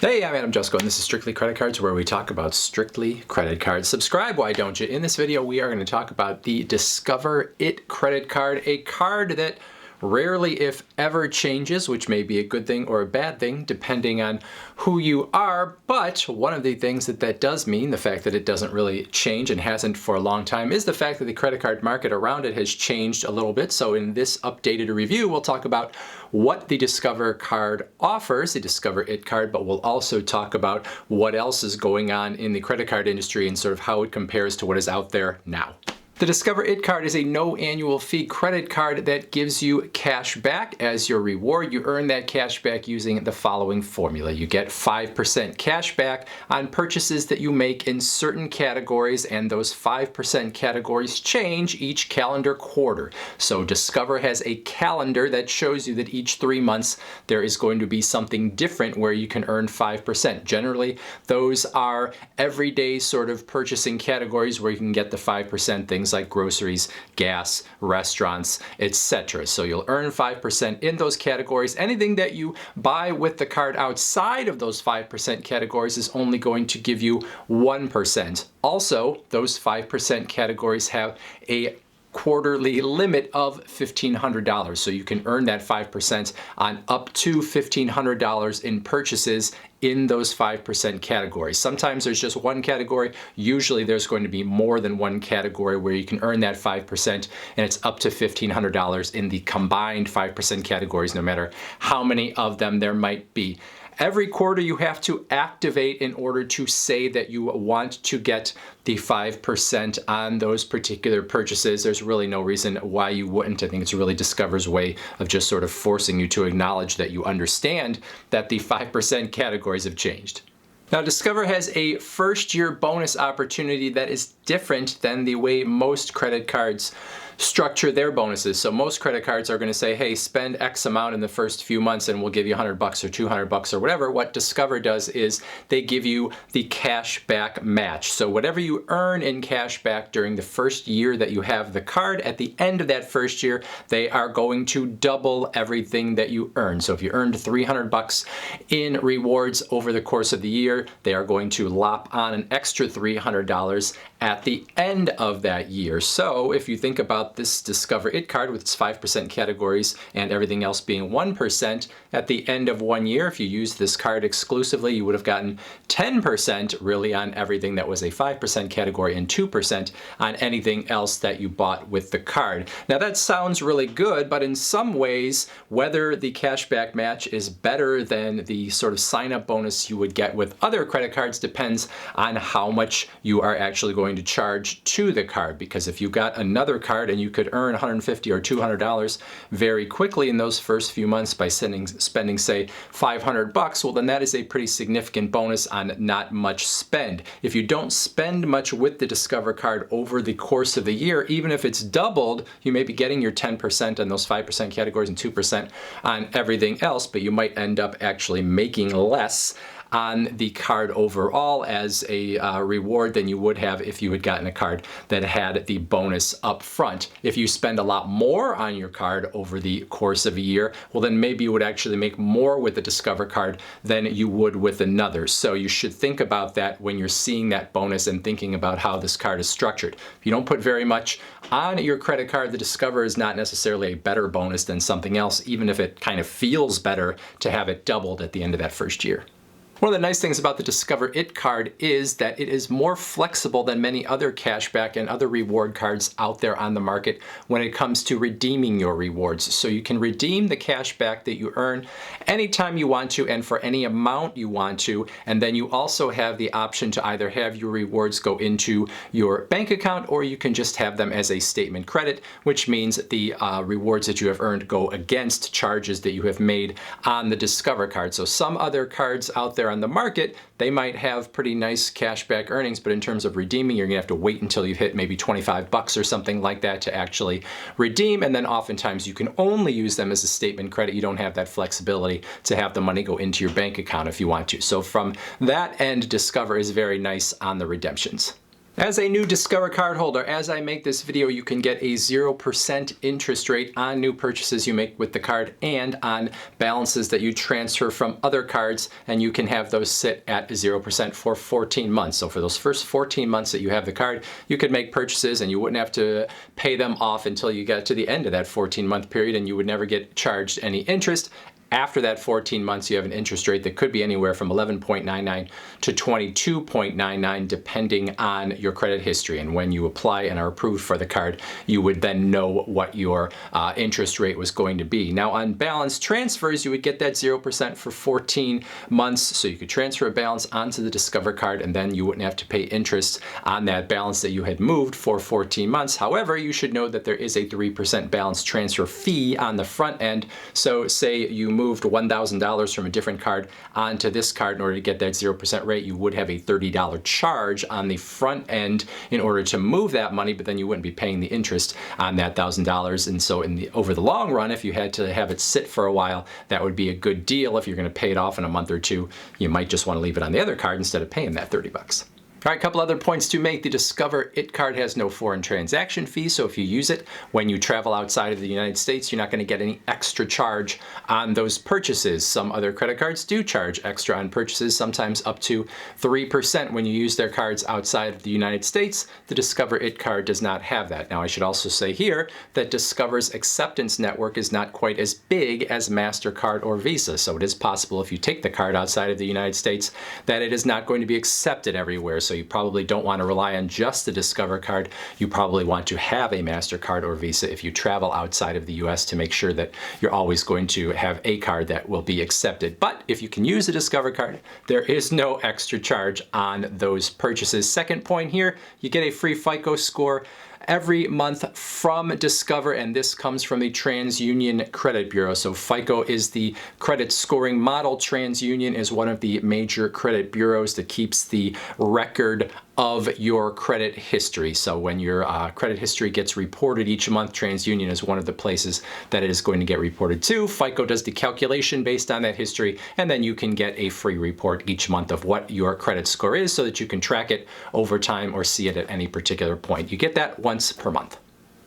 Hey, I'm Adam Jusko, and this is Strictly Credit Cards, where we talk about strictly credit cards. Subscribe, why don't you? In this video, we are going to talk about the Discover It credit card, a card that rarely, if ever, changes, which may be a good thing or a bad thing, depending on who you are. But one of the things that does mean, the fact that it doesn't really change and hasn't for a long time, is the fact that the credit card market around it has changed a little bit. So in this updated review, we'll talk about what the Discover card offers, the Discover It card, but we'll also talk about what else is going on in the credit card industry and sort of how it compares to what is out there now. The Discover It card is a no annual fee credit card that gives you cash back as your reward. You earn that cash back using the following formula. You get 5% cash back on purchases that you make in certain categories, and those 5% categories change each calendar quarter. So Discover has a calendar that shows you that each 3 months there is going to be something different where you can earn 5%. Generally, those are everyday sort of purchasing categories where you can get the 5%, things like groceries, gas, restaurants, etc. So you'll earn 5% in those categories. Anything that you buy with the card outside of those 5% categories is only going to give you 1%. Also, those 5% categories have a quarterly limit of $1,500. So you can earn that 5% on up to $1,500 in purchases in those 5% categories. Sometimes there's just one category. Usually there's going to be more than one category where you can earn that 5%, and it's up to $1,500 in the combined 5% categories, no matter how many of them there might be. Every quarter you have to activate in order to say that you want to get the 5% on those particular purchases. There's really no reason why you wouldn't. I think it's really Discover's way of just sort of forcing you to acknowledge that you understand that the 5% categories have changed. Now, Discover has a first-year bonus opportunity that is different than the way most credit cards structure their bonuses. So most credit cards are going to say, hey, spend X amount in the first few months and we'll give you $100 or $200 or whatever. What Discover does is they give you the cash back match. So whatever you earn in cash back during the first year that you have the card, at the end of that first year, they are going to double everything that you earn. So if you earned $300 in rewards over the course of the year, they are going to lop on an extra $300 at the end of that year. So if you think about this Discover It card with its 5% categories and everything else being 1%, at the end of 1 year, if you use this card exclusively, you would have gotten 10% really on everything that was a 5% category and 2% on anything else that you bought with the card. Now that sounds really good, but in some ways, whether the cashback match is better than the sort of sign-up bonus you would get with other credit cards depends on how much you are actually going to charge to the card. Because if you got another card and you could earn $150 or $200 very quickly in those first few months by spending say $500, well then that is a pretty significant bonus on not much spend. If you don't spend much with the Discover card over the course of the year, even if it's doubled, you may be getting your 10% on those 5% categories and 2% on everything else, but you might end up actually making less on the card overall as a reward than you would have if you had gotten a card that had the bonus up front. If you spend a lot more on your card over the course of a year, well then maybe you would actually make more with the Discover card than you would with another. So you should think about that when you're seeing that bonus and thinking about how this card is structured. If you don't put very much on your credit card, the Discover is not necessarily a better bonus than something else, even if it kind of feels better to have it doubled at the end of that first year. One of the nice things about the Discover It card is that it is more flexible than many other cashback and other reward cards out there on the market when it comes to redeeming your rewards. So you can redeem the cashback that you earn anytime you want to and for any amount you want to. And then you also have the option to either have your rewards go into your bank account, or you can just have them as a statement credit, which means the rewards that you have earned go against charges that you have made on the Discover card. So some other cards out there on the market, they might have pretty nice cashback earnings, but in terms of redeeming, you're gonna have to wait until you've hit maybe $25 or something like that to actually redeem. And then oftentimes you can only use them as a statement credit. You don't have that flexibility to have the money go into your bank account if you want to. So from that end, Discover is very nice on the redemptions. As a new Discover card holder, as I make this video, you can get a 0% interest rate on new purchases you make with the card and on balances that you transfer from other cards, and you can have those sit at 0% for 14 months. So for those first 14 months that you have the card, you could make purchases and you wouldn't have to pay them off until you get to the end of that 14-month period, and you would never get charged any interest. After that 14 months, you have an interest rate that could be anywhere from 11.99 to 22.99, depending on your credit history. And when you apply and are approved for the card, you would then know what your interest rate was going to be. Now, on balance transfers, you would get that 0% for 14 months. So you could transfer a balance onto the Discover card, and then you wouldn't have to pay interest on that balance that you had moved for 14 months. However, you should know that there is a 3% balance transfer fee on the front end. So say you moved $1,000 from a different card onto this card. In order to get that 0% rate, you would have a $30 charge on the front end in order to move that money, but then you wouldn't be paying the interest on that $1,000. And so over the long run, if you had to have it sit for a while, that would be a good deal. If you're going to pay it off in a month or two, you might just want to leave it on the other card instead of paying that 30 bucks. All right, a couple other points to make. The Discover It card has no foreign transaction fee, so if you use it when you travel outside of the United States, you're not going to get any extra charge on those purchases. Some other credit cards do charge extra on purchases, sometimes up to 3% when you use their cards outside of the United States. The Discover It card does not have that. Now, I should also say here that Discover's acceptance network is not quite as big as MasterCard or Visa, so it is possible if you take the card outside of the United States that it is not going to be accepted everywhere. So you probably don't want to rely on just the Discover card. You probably want to have a MasterCard or Visa if you travel outside of the US to make sure that you're always going to have a card that will be accepted. But if you can use a Discover card, there is no extra charge on those purchases. Second point here, you get a free FICO score every month from Discover, and this comes from the TransUnion Credit Bureau. So FICO is the credit scoring model. TransUnion is one of the major credit bureaus that keeps the record of your credit history. So when your credit history gets reported each month, TransUnion is one of the places that it is going to get reported to. FICO does the calculation based on that history, and then you can get a free report each month of what your credit score is so that you can track it over time or see it at any particular point. You get that once per month.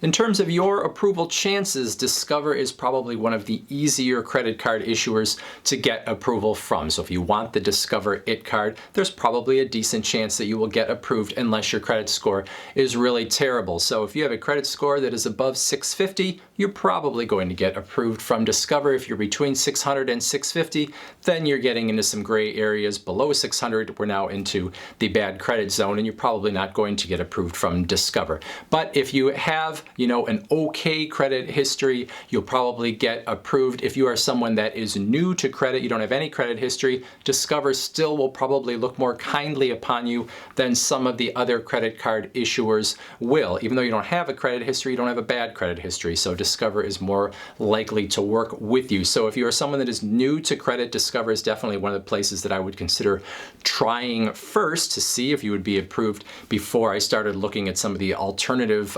In terms of your approval chances, Discover is probably one of the easier credit card issuers to get approval from. So if you want the Discover It card, there's probably a decent chance that you will get approved unless your credit score is really terrible. So if you have a credit score that is above 650, you're probably going to get approved from Discover. If you're between 600 and 650, then you're getting into some gray areas. Below 600, we're now into the bad credit zone, and you're probably not going to get approved from Discover. But if you have an okay credit history, you'll probably get approved. If you are someone that is new to credit, you don't have any credit history, Discover still will probably look more kindly upon you than some of the other credit card issuers will. Even though you don't have a credit history, you don't have a bad credit history, so Discover is more likely to work with you. So if you are someone that is new to credit, Discover is definitely one of the places that I would consider trying first to see if you would be approved before I started looking at some of the alternative,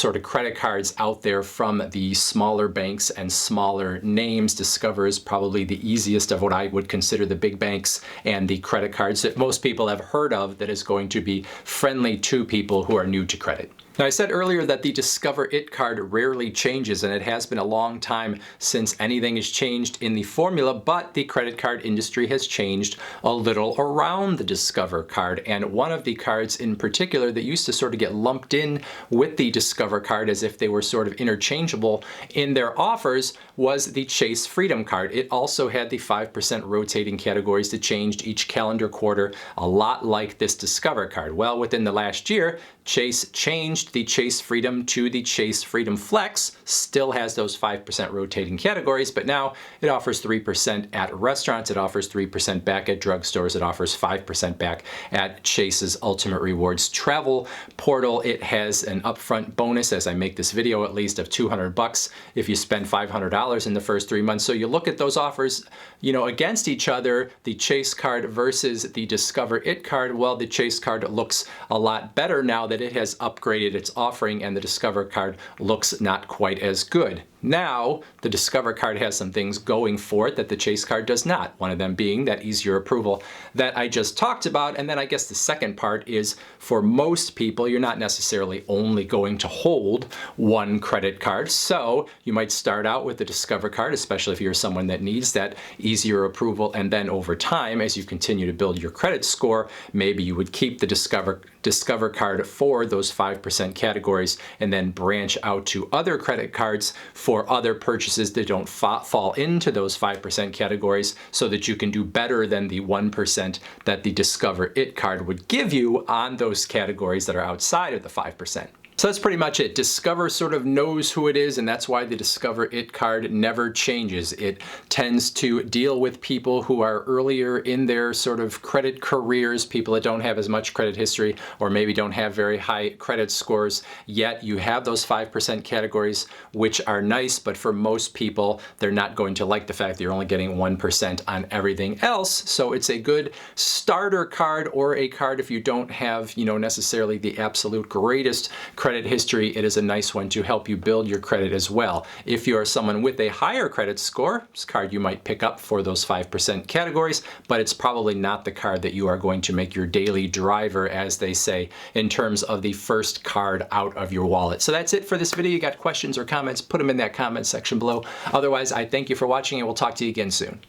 sort of credit cards out there from the smaller banks and smaller names. Discover is probably the easiest of what I would consider the big banks and the credit cards that most people have heard of that is going to be friendly to people who are new to credit. Now, I said earlier that the Discover It card rarely changes, and it has been a long time since anything has changed in the formula, but the credit card industry has changed a little around the Discover card. And one of the cards in particular that used to sort of get lumped in with the Discover card as if they were sort of interchangeable in their offers was the Chase Freedom card. It also had the 5% rotating categories that changed each calendar quarter, a lot like this Discover card. Well, within the last year, Chase changed the Chase Freedom to the Chase Freedom Flex. Still has those 5% rotating categories, but now it offers 3% at restaurants, it offers 3% back at drugstores, it offers 5% back at Chase's Ultimate Rewards travel portal. It has an upfront bonus, as I make this video at least, of $200 if you spend $500 in the first 3 months. So you look at those offers, against each other, the Chase card versus the Discover It card. Well, the Chase card looks a lot better now that it has upgraded its offering, and the Discover card looks not quite as good. Now, the Discover card has some things going for it that the Chase card does not. One of them being that easier approval that I just talked about. And then I guess the second part is, for most people, you're not necessarily only going to hold one credit card. So you might start out with the Discover card, especially if you're someone that needs that easier approval. And then over time, as you continue to build your credit score, maybe you would keep the Discover card for those 5% categories and then branch out to other credit cards for other purchases that don't fall into those 5% categories, so that you can do better than the 1% that the Discover It card would give you on those categories that are outside of the 5%. So that's pretty much it. Discover sort of knows who it is, and that's why the Discover It card never changes. It tends to deal with people who are earlier in their sort of credit careers, people that don't have as much credit history or maybe don't have very high credit scores, yet you have those 5% categories, which are nice, but for most people, they're not going to like the fact that you're only getting 1% on everything else. So it's a good starter card, or a card if you don't have, necessarily the absolute greatest credit history. It is a nice one to help you build your credit as well. If you are someone with a higher credit score, this card you might pick up for those 5% categories, but it's probably not the card that you are going to make your daily driver, as they say, in terms of the first card out of your wallet. So that's it for this video. You got questions or comments, put them in that comment section below. Otherwise, I thank you for watching, and we'll talk to you again soon.